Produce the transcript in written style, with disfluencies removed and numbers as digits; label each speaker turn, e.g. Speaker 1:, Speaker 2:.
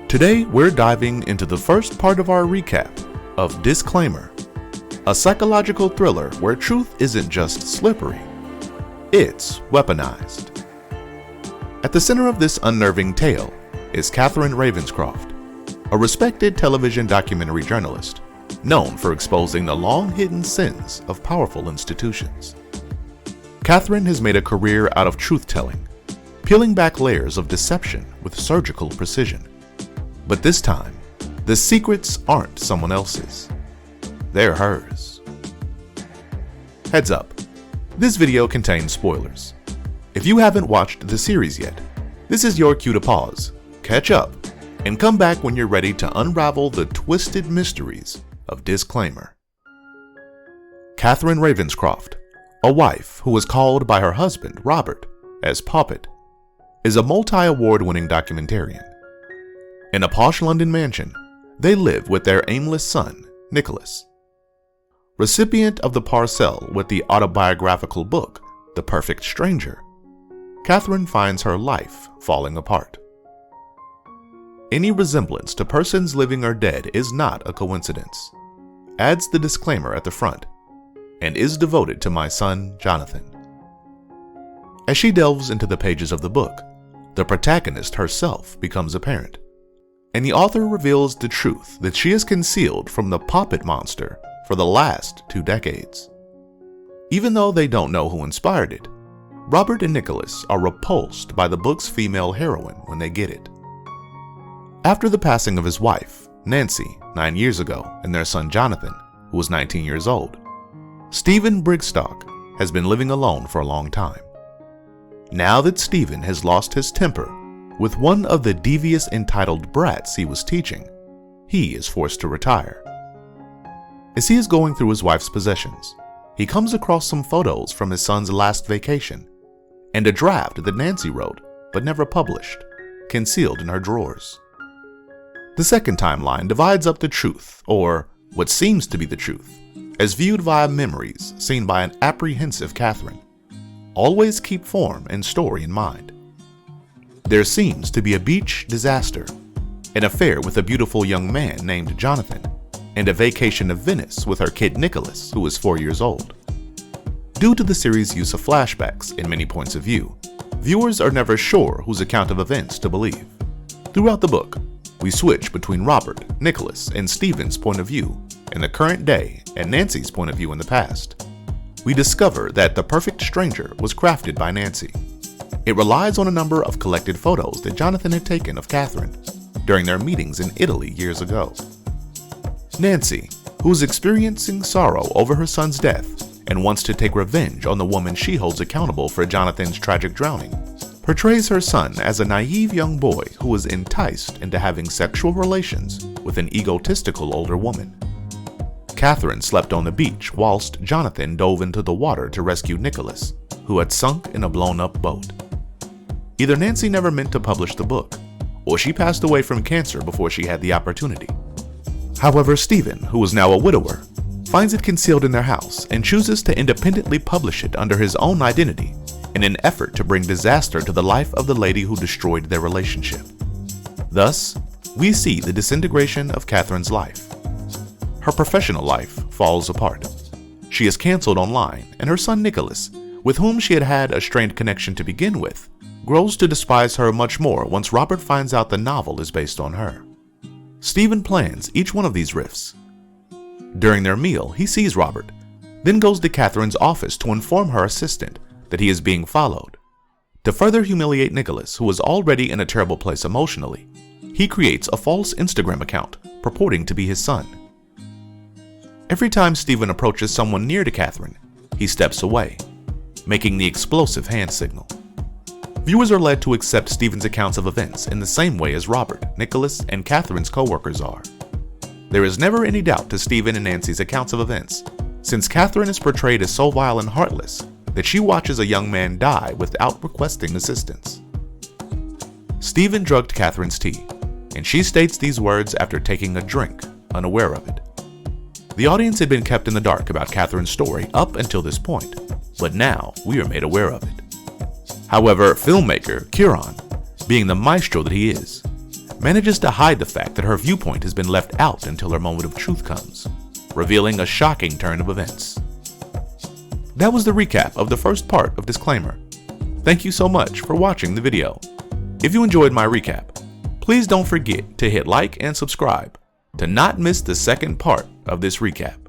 Speaker 1: Today, we're diving into the first part of our recap of Disclaimer, a psychological thriller where truth isn't just slippery, it's weaponized. At the center of this unnerving tale is Catherine Ravenscroft, a respected television documentary journalist known for exposing the long-hidden sins of powerful institutions. Catherine has made a career out of truth-telling, peeling back layers of deception with surgical precision. But this time, the secrets aren't someone else's. They're hers. Heads up, this video contains spoilers. If you haven't watched the series yet, this is your cue to pause, catch up, and come back when you're ready to unravel the twisted mysteries of Disclaimer. Catherine Ravenscroft, a wife who was called by her husband, Robert, as Poppet, is a multi-award-winning documentarian. In a posh London mansion, they live with their aimless son, Nicholas. Recipient of the parcel with the autobiographical book, The Perfect Stranger, Catherine finds her life falling apart. Any resemblance to persons living or dead is not a coincidence, adds the disclaimer at the front, and is devoted to my son, Jonathan. As she delves into the pages of the book, the protagonist herself becomes apparent, and the author reveals the truth that she has concealed from the Poppet monster for the last 2 decades. Even though they don't know who inspired it, Robert and Nicholas are repulsed by the book's female heroine when they get it. After the passing of his wife, Nancy, 9 years ago, and their son Jonathan, who was 19 years old, Stephen Brigstocke has been living alone for a long time. Now that Stephen has lost his temper with one of the devious entitled brats he was teaching, he is forced to retire. As he is going through his wife's possessions, he comes across some photos from his son's last vacation and a draft that Nancy wrote but never published, concealed in her drawers. The second timeline divides up the truth, or what seems to be the truth, as viewed via memories seen by an apprehensive Catherine. Always keep form and story in mind. There seems to be a beach disaster, an affair with a beautiful young man named Jonathan, and a vacation to Venice with her kid Nicholas, who is 4 years old. Due to the series' use of flashbacks in many points of view, viewers are never sure whose account of events to believe. Throughout the book, we switch between Robert, Nicholas, and Stephen's point of view in the current day and Nancy's point of view in the past. We discover that The Perfect Stranger was crafted by Nancy. It relies on a number of collected photos that Jonathan had taken of Catherine during their meetings in Italy years ago. Nancy, who is experiencing sorrow over her son's death and wants to take revenge on the woman she holds accountable for Jonathan's tragic drowning, portrays her son as a naive young boy who was enticed into having sexual relations with an egotistical older woman. Catherine slept on the beach whilst Jonathan dove into the water to rescue Nicholas, who had sunk in a blown-up boat. Either Nancy never meant to publish the book, or she passed away from cancer before she had the opportunity. However, Stephen, who is now a widower, finds it concealed in their house and chooses to independently publish it under his own identity in an effort to bring disaster to the life of the lady who destroyed their relationship. Thus, we see the disintegration of Catherine's life. Her professional life falls apart. She is canceled online, and her son Nicholas, with whom she had had a strained connection to begin with, grows to despise her much more once Robert finds out the novel is based on her. Stephen plans each one of these rifts. During their meal, he sees Robert, then goes to Catherine's office to inform her assistant that he is being followed. To further humiliate Nicholas, who is already in a terrible place emotionally, he creates a false Instagram account purporting to be his son. Every time Stephen approaches someone near to Catherine, he steps away, making the explosive hand signal. Viewers are led to accept Stephen's accounts of events in the same way as Robert, Nicholas, and Catherine's co-workers are. There is never any doubt to Stephen and Nancy's accounts of events, since Catherine is portrayed as so vile and heartless that she watches a young man die without requesting assistance. Stephen drugged Catherine's tea, and she states these words after taking a drink, unaware of it. The audience had been kept in the dark about Catherine's story up until this point, but now we are made aware of it. However, filmmaker Kieran, being the maestro that he is, manages to hide the fact that her viewpoint has been left out until her moment of truth comes, revealing a shocking turn of events. That was the recap of the first part of Disclaimer. Thank you so much for watching the video. If you enjoyed my recap, please don't forget to hit like and subscribe to not miss the second part of this recap.